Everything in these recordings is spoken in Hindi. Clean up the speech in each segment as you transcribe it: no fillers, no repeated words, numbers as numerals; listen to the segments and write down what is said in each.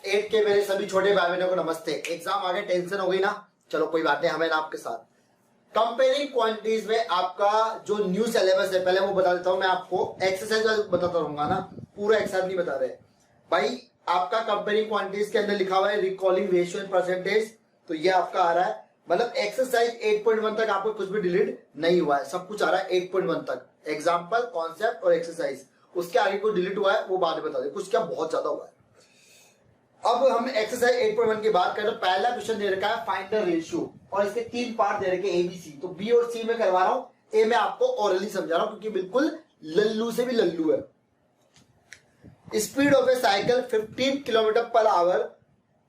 8 के मेरे सभी छोटे भाई बहनों को नमस्ते। एग्जाम आगे टेंशन हो गई ना, चलो कोई बात नहीं, हमें ना आपके साथ कंपेयरिंग क्वांटिटीज में आपका जो न्यू सिलेबस है पहले वो बता देता हूं मैं आपको। एक्सरसाइज बताता रहूंगा ना, पूरा एक साथ नहीं बता रहे भाई। आपका कंपेयरिंग क्वांटिटीज के अंदर लिखा हुआ है रिकॉलिंग रेशियो एंड परसेंटेज, तो ये आपका आ रहा है। मतलब एक्सरसाइज 8.1 तक आपको कुछ भी डिलीट नहीं हुआ है, सब कुछ आ रहा है 8.1 तक। एग्जाम्पल, कॉन्सेप्ट और एक्सरसाइज, उसके आगे कोई डिलीट हुआ है वो बाद में बता दे, कुछ क्या बहुत ज्यादा हुआ है। अब हम एक्सरसाइज 8.1 की बात करें तो पहला क्वेश्चन दे रखा है फाइंड द रेशियो, और इसके 3 पार्ट दे रखे ए बी सी। तो बी और सी में करवा रहा हूं, ए में आपको ओरली समझा रहा हूं क्योंकि बिल्कुल लल्लू से भी लल्लू है। Speed of a cycle 15 kilometre per hour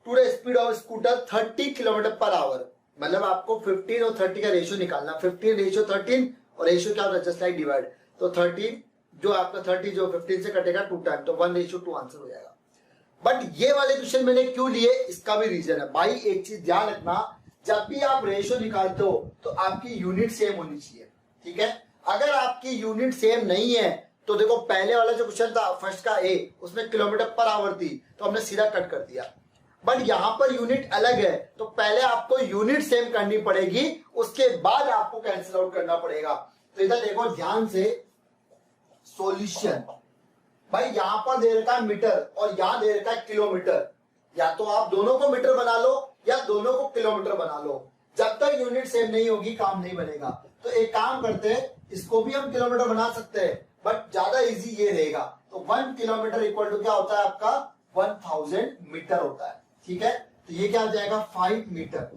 to the speed of scooter 30 kilometre per hour. मतलब आपको 15 और 30 का रेशियो निकालना। 15 रेशियो 13 और रेशियो क्या होता है, जस्ट लाइक डिवाइड। तो 13 जो आपका 30 जो 15 से कटेगा 2 टाइम, तो 1:2 आंसर हो जाएगा। बट ये वाले क्वेश्चन मैंने क्यों लिए, इसका भी रीजन है भाई। एक चीज ध्यान रखना, जब भी आप रेशियो निकालते हो तो आपकी यूनिट सेम होनी चाहिए, ठीक है। अगर आपकी यूनिट सेम नहीं है तो देखो पहले वाला जो क्वेश्चन था फर्स्ट का ए, उसमें किलोमीटर पर आवर थी तो हमने सीधा कट कर दिया। बट यहां पर यूनिट अलग है, तो पहले आपको यूनिट सेम करनी पड़ेगी, उसके बाद आपको कैंसिल आउट करना पड़ेगा। तो इधर देखो ध्यान से, सॉल्यूशन भाई यहां पर दे रखा है मीटर और यहां दे रखा है किलोमीटर। या तो आप दोनों को मीटर बना लो या दोनों को किलोमीटर बना लो, जब तक यूनिट सेम नहीं होगी काम नहीं बनेगा। तो एक काम करते हैं, इसको भी हम किलोमीटर बना सकते हैं बट ज्यादा इजी ये रहेगा। तो 1 किलोमीटर इक्वल टू क्या होता है आपका 1000 मीटर होता है, ठीक है। तो ये क्या हो जाएगा 5 मीटर,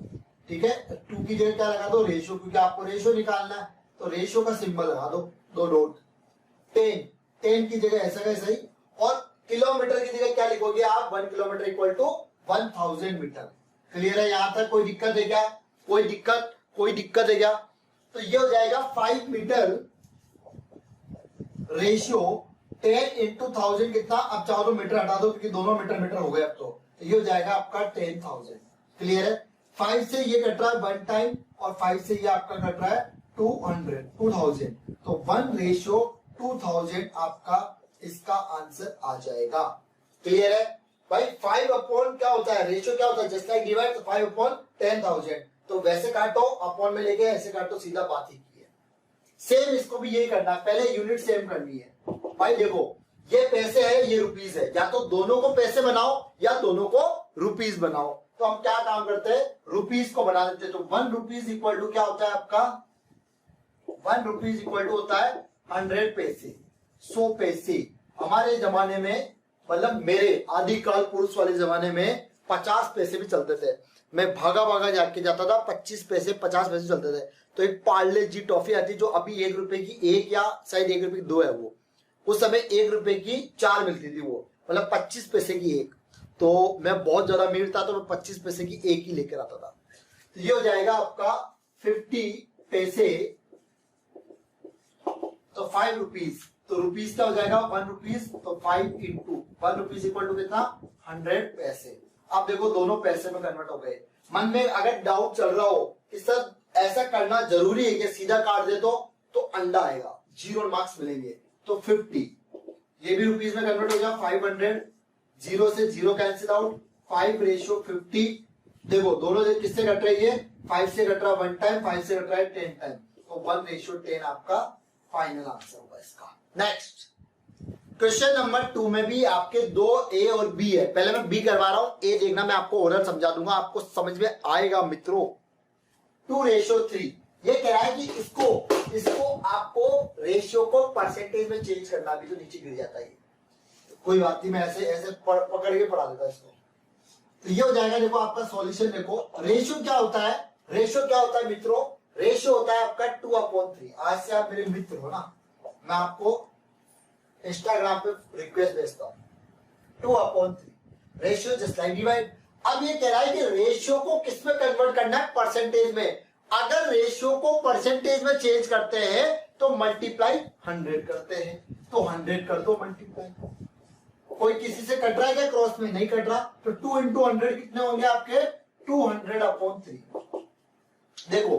ठीक है। 2 की जगह क्या लगा दो रेशियो, क्योंकि आपको रेशियो निकालना है तो रेशियो का सिंबल लगा दो, 2 डॉट। 10 की जगह ऐसा कैसा ही, और किलोमीटर की जगह क्या लिखोगे आप 1 kilometre equal to 1000 metre. Clear है यहां तक, कोई दिक्कत है क्या, कोई दिक्कत है क्या। तो ये हो जाएगा 5 मीटर रेशियो 10 इंटू 1000 कितना, अब चाहो तो मीटर हटा दो क्योंकि दोनों मीटर हो गए। अब तो ये हो जाएगा आपका 10,000। क्लियर है। 5 से ये कट रहा है 1 टाइम और 5 से ये आपका कट रहा है 2000। तो 1:2000 आपका इसका आंसर आ जाएगा। क्लियर है भाई। 5 अपॉन क्या होता है, रेशियो क्या होता है, जस्ट लाइक डिवाइड। तो 5 अपॉन 10,000, तो वैसे काटो अपॉन में लेके ऐसे काटो, सीधा बात ही की है। सेम इसको भी यही करना है, पहले यूनिट सेम करनी है भाई। देखो ये पैसे है ये रुपीस है, या तो दोनों को पैसे बनाओ या दोनों को रुपीस बनाओ। तो हम क्या काम करते हैं, रुपीस को बना देते हैं। तो 1 रुपीस इक्वल टू क्या होता है आपका, 1 रुपीस इक्वल टू होता है 100 पैसे, 100 पैसे। हमारे जमाने में, मतलब मेरे आदिकाल पुरुष वाले जमाने में 50 पैसे भी चलते थे। मैं भागा जाके जाता था, 25 पैसे 50 पैसे चलते थे। तो एक पार्ले जी टॉफी आती जो अभी 1 रुपए की 1 या शायद 1 रुपए की 2 है, वो उस समय 1 रुपए की 4 मिलती थी, वो मतलब 25 पैसे की 1। तो मैं बहुत ज्यादा अमीर था तो मैं 25 पैसे की 1 ही लेकर आता था। तो ये हो जाएगा आपका 50 पैसे, तो 5 रुपीस। तो रुपीस क्या हो जाएगा 1 रुपीस, तो 5 इंटू 1 रुपीस इक्वल टू कितना 100 पैसे। अब देखो दोनों पैसे में कन्वर्ट हो गए। मन में अगर डाउट चल रहा हो कि सर ऐसा करना जरूरी है कि सीधा काट दे तो अंडा आएगा, 0 मार्क्स मिलेंगे। तो 50 ये भी रुपीस में कन्वर्ट हो गया 500, 0 से 0 कैंसिल आउट, 5:50। देखो दोनों किससे कट रही है, 5 से कट रहा 1 टाइम, 5 से कट रहा है 10 टाइम। तो 1:10 आपका फाइनल आंसर होगा इसका। नेक्स्ट क्वेश्चन नंबर 2 में भी आपके 2 ए और बी है। पहले मैं बी करवा रहा हूं, ए देखना मैं आपको ओरल समझा दूंगा, आपको समझ में आएगा मित्रों। 2:3 ये कह रहा है कि इसको आपको रेशियो को परसेंटेज में चेंज करना, भी तो नीचे गिर जाता है। कोई बात नहीं, मैं ऐसे पकड़ के पढ़ा देता इसको। तो ये हो जाएगा, देखो आपका सॉल्यूशन देखो। रेशियो क्या होता है मित्रों, रेशियो होता है आपका 2/3। आज से आप मेरे मित्र हो ना, मैं आपको इंस्टाग्राम पे रिक्वेस्ट भेजता हूं, 2/3 रेशियो जस्ट लाइक डिवाइड। अब ये कह रहा है कि रेशियो को किस में कन्वर्ट करना है, परसेंटेज में। अगर रेशियो को परसेंटेज में चेंज करते हैं तो मल्टीप्लाई 100 करते हैं, तो 100 कर दो मल्टीप्लाई। कोई किसी से कट रहा है क्या क्रॉस में, नहीं कट रहा। तो 2 इंटू 100 कितने होंगे आपके 200/3। देखो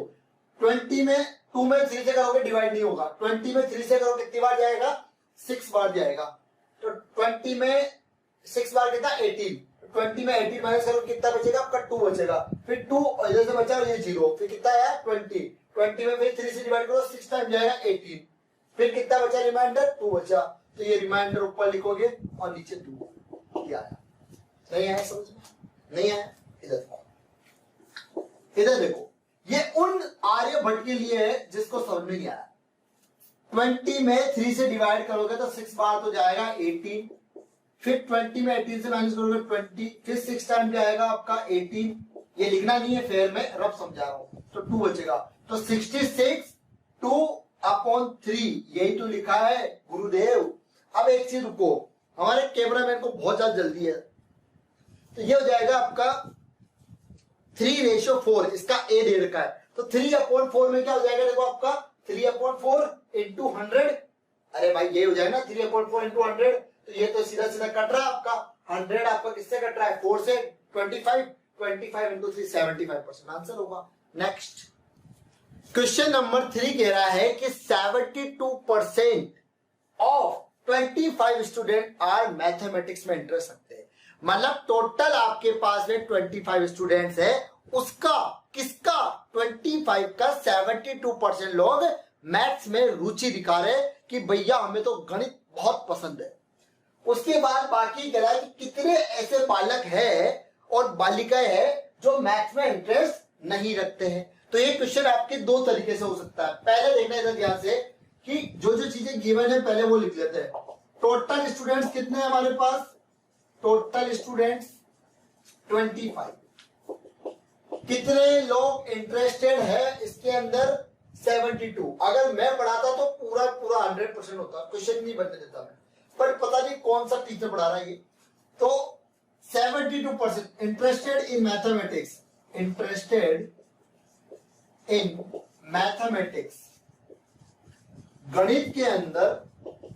20 में 2 में 3 से करोगे डिवाइड नहीं होगा, 20 में 3 से करोगे कितनी बार जाएगा, 6 बार जाएगा। तो 20 में 6 बार कितना 18, 20 में 18 माइनस करो कितना बचेगा आपका 2 बचेगा, फिर 2 इधर से बचा और ये 0, फिर कितना आया 20 में फिर 3 से डिवाइड करो 6 टाइम जाएगा 18, फिर कितना बचा रिमाइंडर 2 बचा, तो ये रिमाइंडर ऊपर लिखोगे और नीचे 2 क्या आया। नहीं आया समझ में? नहीं आया? इधर देखो, ये उन आर्यभट्ट के लिए है जिसको समझ में नहीं आया। 20 में 3 से डिवाइड करोगे तो 6 बार तो जाएगा 18, फिर 20 में 18 से माइनस करोगे 20, फिर 6 टाइम जाएगा आपका 18, ये लिखना नहीं है फेयर में, रब समझा रहा हूं, तो 2 बचेगा, तो 66 2/3 यही तो लिखा है गुरुदेव। अब एक चीज रुको, हमारे कैमरामैन को बहुत ज्यादा जल्दी है, तो ये हो जाएगा आपका 3:4, इसका ए दे रखा है, तो 3/4 में क्या हो जाएगा देखो आपका 3/4 इंटू 100, अरे भाई ये हो जाएगा ना 3/4 इंटू 100, तो ये तो सीधा सीधा कट रहा है आपका 100 आपका किससे कट रहा है 4 से, 25 इंटू 3 75% आंसर होगा। नेक्स्ट क्वेश्चन नंबर 3 कह रहा है कि 72% ऑफ 25 स्टूडेंट आर मैथमेटिक्स में इंटरेस्ट रखते हैं, मतलब टोटल आपके पास में 25 स्टूडेंट्स है, उसका किसका 25 का 72% लोग मैथ्स में रुचि दिखा रहे कि भैया हमें तो गणित बहुत पसंद है। उसके बाद बाकी कह रहा है कि कितने ऐसे बालक है और बालिकाएं है जो मैथ्स में इंटरेस्ट नहीं रखते हैं। तो ये क्वेश्चन आपके दो तरीके से हो सकता है। पहले देखना इधर ध्यान से कि जो जो चीजें गिवन है पहले वो लिख लेते हैं। टोटल स्टूडेंट्स कितने हैं हमारे पास, टोटल स्टूडेंट्स 25, कितने लोग इंटरेस्टेड है इसके अंदर 72। अगर मैं पढ़ाता तो पूरा 100% होता, क्वेश्चन नहीं बनने देता मैं, पर पता नहीं कौन सा टीचर पढ़ा रहा है ये। तो 72% interested in mathematics, interested in mathematics, गणित के अंदर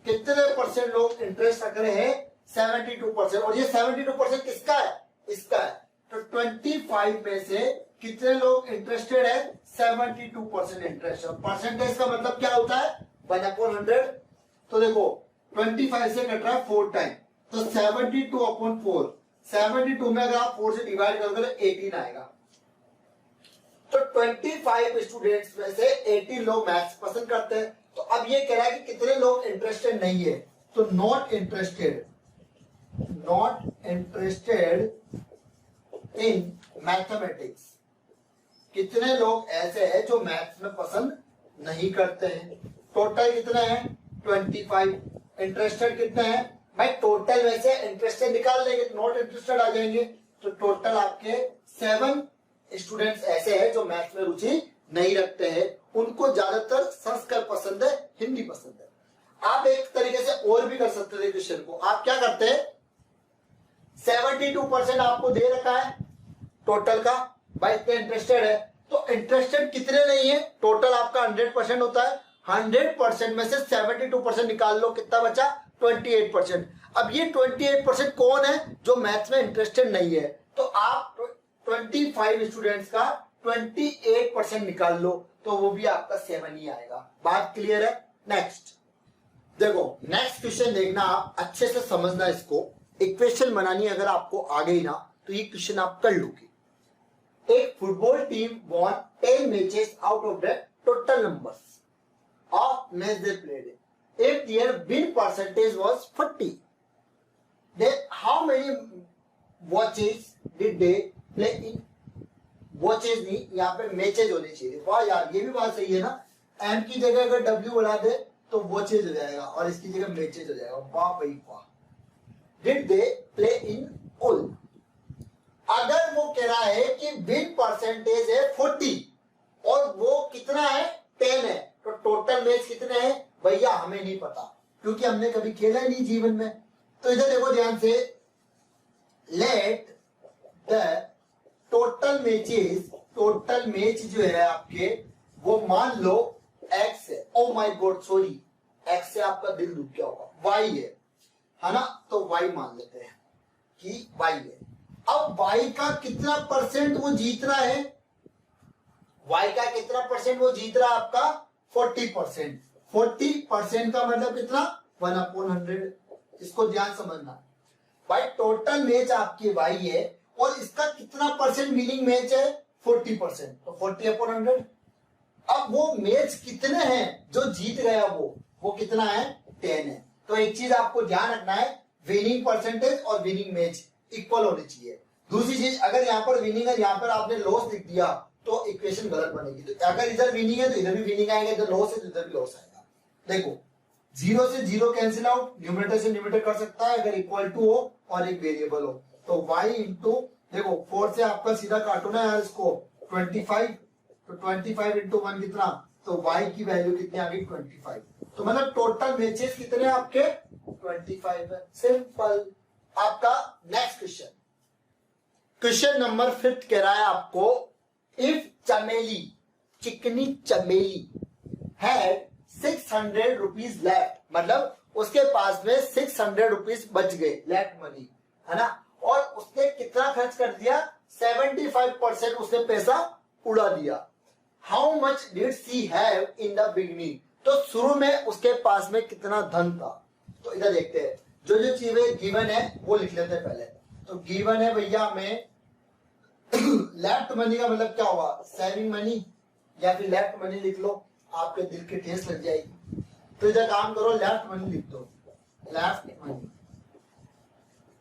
कितने परसेंट लोग इंटरेस्ट रख रहे हैं 72%, और ये 72% किसका है, इसका है। तो 25 में से कितने लोग इंटरेस्टेड है 72% इंटरेस्ट। परसेंटेज का मतलब क्या होता है 1/100। तो देखो 25 से कट रहा है 4 टाइम, तो 72/4, 72 में अगर आप 4 से डिवाइड करोगे तो 18 आएगा। तो 25 स्टूडेंट्स में से 18 लोग मैथ्स पसंद करते हैं। तो अब ये कह रहा है कि कितने लोग इंटरेस्टेड नहीं है, तो नॉट इंटरेस्टेड इन मैथमेटिक्स, कितने लोग ऐसे हैं जो मैथ्स में पसंद नहीं करते हैं। टोटल कितने हैं 25, इंटरेस्टेड कितने हैं भाई, टोटल में से इंटरेस्टेड निकाल लेंगे, नॉट इंटरेस्टेड आ जाएंगे, तो टोटल आपके 7 स्टूडेंट्स ऐसे हैं जो मैथ्स में रुचि नहीं रखते हैं, उनको ज्यादातर संस्कृत पसंद है, हिंदी पसंद है। आप एक तरीके से और भी कर सकते थे क्वेश्चन को, आप क्या करते हैं 72% आपको दे रखा है टोटल का, भाई इतने इंटरेस्टेड है, तो इंटरेस्टेड कितने नहीं है, टोटल आपका 100% होता है, 100% में से 72% निकाल लो, कितना बचा 28%। अब ये 28% कौन है जो मैथ्स में इंटरेस्टेड नहीं है, तो आप 25 स्टूडेंट्स का 28% निकाल लो, तो वो भी आपका 7 ही आएगा। बात क्लियर है। नेक्स्ट देखो, नेक्स्ट क्वेश्चन देखना, आप अच्छे से समझना इसको। इक्वेशन बनानी अगर आपको आ गई ना तो ये क्वेश्चन आप कर लोगे। एक football team von 10 matches out of the total numbers of match they played. If their win percentage was 40, then how many watches did they play in? Watches नहीं, यहाँ पे मैचेज होने चाहिए। वाह यार, ये भी बात सही है ना, एम की जगह अगर डब्ल्यू बढ़ा दे तो वॉचेज हो जाएगा और इसकी जगह मैचेज हो जाएगा। वाह भाई वाह। Did they play in all? अगर वो कह रहा है कि विन परसेंटेज है 40 और वो कितना है 10 है, तो टोटल मैच कितने हैं भैया हमें नहीं पता, क्योंकि हमने कभी खेला ही नहीं जीवन में। तो इधर देखो ध्यान से, let the total matches, total match जो है आपके वो मान लो एक्स है। Oh my God sorry, x से आपका दिल दुख गया होगा, वाई है ना, तो वाई मान लेते हैं कि वाई है। अब वाई का कितना परसेंट वो जीत रहा है, वाई का कितना परसेंट वो जीत रहा है आपका 40%। 40% का मतलब कितना 1/100, इसको ध्यान समझना। भाई टोटल मैच आपकी वाई है और इसका कितना परसेंट विनिंग मैच है 40%, तो 40/100। अब वो मैच कितने हैं जो जीत गया वो कितना है 10 है। तो एक चीज आपको ध्यान रखना है, विनिंग परसेंटेज और विनिंग मैच इक्वल होनी चाहिए। दूसरी चीज, अगर यहाँ पर विनिंग है यहाँ पर आपने लॉस लिख दिया तो इक्वेशन गलत बनेगी। तो अगर इधर विनिंग है तो इधर भी विनिंग आएगा, इधर लॉस है तो इधर भी लॉस आएगा। देखो 0 से 0 कैंसिल आउट, न्यूमरेटर से न्यूमरेटर कर सकता है अगर इक्वल टू हो और एक वेरिएबल हो। तो y इंटू, देखो 4 से आपका सीधा काटो ना यार इसको 25, तो 25 इंटू 1 कितना, तो y की वैल्यू कितनी आ गई 25। तो मतलब टोटल मैचेस कितने हैं आपके 25 है। सिंपल। आपका नेक्स्ट क्वेश्चन, क्वेश्चन नंबर 5 कह रहा है आपको, इफ चमेली, चिकनी चमेली हैड 600 रुपीज लेफ्ट, मतलब उसके पास में 600 रुपीज बच गए लेफ्ट मनी, है ना, और उसने कितना खर्च कर दिया 75% उसने पैसा उड़ा दिया। How much did she have in the beginning, तो शुरू में उसके पास में कितना धन था। तो इधर देखते हैं, जो जो चीजें गिवन है वो लिख लेते हैं पहले। तो गिवन है भैया हमें लेफ्ट मनी का मतलब क्या होगा, सेविंग मनी, या फिर लेफ्ट मनी लिख लो, आपके दिल की ठेस लग जाएगी। तो इधर काम करो, लेफ्ट मनी लिख दो, लेफ्ट मनी,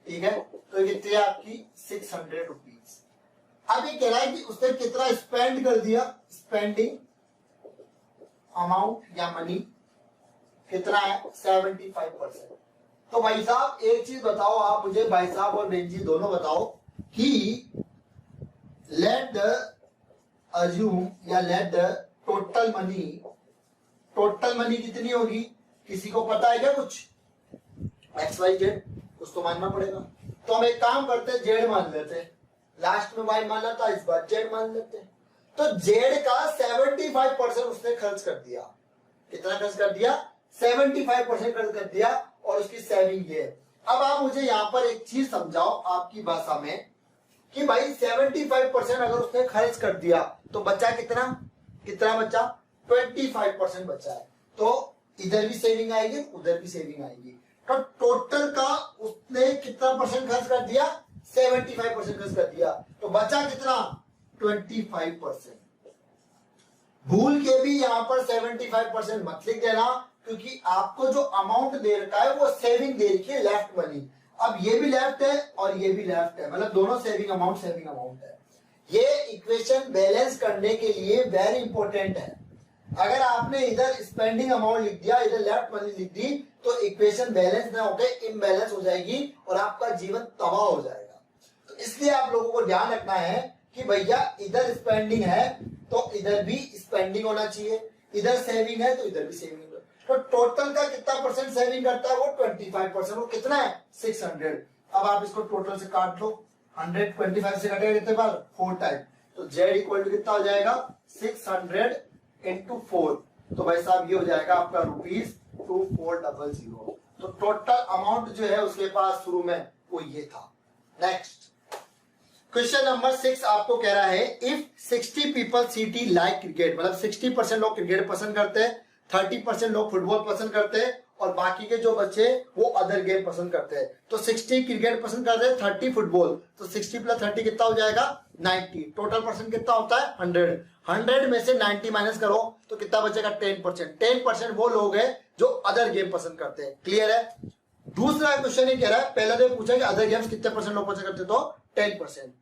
ठीक है। तो कितनी है आपकी 600 रुपीज। अब ये कह रहा है कि उसने कितना स्पेंड कर दिया, स्पेंडिंग अमाउंट या मनी कितना है 75%। तो भाई साहब एक चीज बताओ आप मुझे, भाई साहब और बहन जी दोनों बताओ कि लेट द अज्यूम या लेट द टोटल मनी कितनी होगी, किसी को पता है क्या कुछ, XYZ, कुछ तो मानना पड़ेगा। तो हम एक काम करते हैं, जेड मान लेते हैं, लास्ट में वाई माना था, इस बार जेड मान लेते हैं। तो जेड का 75% उसने खर्च कर दिया। कितना खर्च कर दिया 75% खर्च कर दिया, और उसकी सेविंग ये है। अब आप मुझे यहाँ पर एक चीज समझाओ आपकी भाषा में कि भाई 75% अगर उसने खर्च कर दिया तो बचा कितना, कितना बचा 25% बचा है। तो इधर भी सेविंग आएगी उधर भी सेविंग आएगी। तो टोटल का उसने कितना परसेंट खर्च कर दिया 75% खर्च कर दिया, तो बचा कितना 25%। भूल के भी यहाँ पर 75% मत लिख देना, क्योंकि आपको जो अमाउंट दे रखा है वो सेविंग दे रखी है लेफ्ट मनी। अब ये भी लेफ्ट है और ये भी लेफ्ट है, मतलब दोनों सेविंग अमाउंट है। ये इक्वेशन बैलेंस करने के लिए वेरी इंपॉर्टेंट है। अगर आपने इधर स्पेंडिंग अमाउंट लिख दिया, इधर लेफ्ट मनी लिख दी, तो इक्वेशन बैलेंस ना होकर इम्बैलेंस हो जाएगी और आपका जीवन तबाह हो जाएगा। तो इसलिए आप लोगों को ध्यान रखना है कि भैया इधर स्पेंडिंग है तो इधर भी स्पेंडिंग होना चाहिए, इधर सेविंग है तो इधर भी सेविंग। तो टोटल का कितना परसेंट सेविंग करता है वो 25%, वो कितना है 600। अब आप इसको टोटल से काट लो, 125 से कटेगा कितने बार 4 टाइम, तो z इक्वल टू कितना हो जाएगा 600 इंटू 4। तो भाई साहब ये हो जाएगा आपका ₹2400। तो टोटल अमाउंट जो है उसके पास शुरू में वो ये था। नेक्स्ट क्वेश्चन नंबर 6 आपको कह रहा है, if 60 people city like cricket, मतलब 60% लोग क्रिकेट पसंद करते हैं, 30% लोग फुटबॉल पसंद करते हैं और बाकी के जो बच्चे वो अदर गेम पसंद करते हैं। तो 60 क्रिकेट पसंद करते हैं, 30 फुटबॉल, तो 60 + 30 कितना हो जाएगा 90। टोटल परसेंट कितना होता है 100। 100 में से 90 माइनस करो तो कितना बचेगा 10%। 10% वो लोग हैं जो अदर गेम पसंद करते हैं। क्लियर है। दूसरा क्वेश्चन ये कह रहा है, पहला तो पूछा कि अदर गेम्स कितने परसेंट लोग पसंद करते हैं, तो 10%।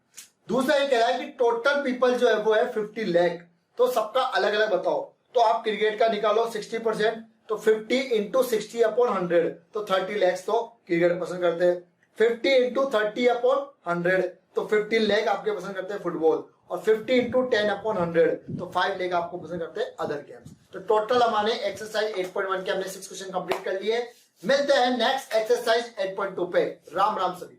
दूसरा ये कह रहा है कि टोटल पीपल जो है वो है 50 लाख, तो सबका अलग अलग बताओ। तो आप क्रिकेट का निकालो 60%, तो 50 इंटू 60/100, तो 30 लाख तो क्रिकेट पसंद करते हैं। 50 इंटू 30/100, तो 15 लाख आपके पसंद करते हैं फुटबॉल, और 50 इंटू 10/100, तो 5 लाख आपको पसंद करते हैं अदर गेम्स। तो टोटल हमारे एक्सरसाइज 8.1 के हमने 6 क्वेश्चन कंप्लीट कर लिए। मिलते हैं नेक्स्ट एक्सरसाइज 8.2 पे। राम राम सभी।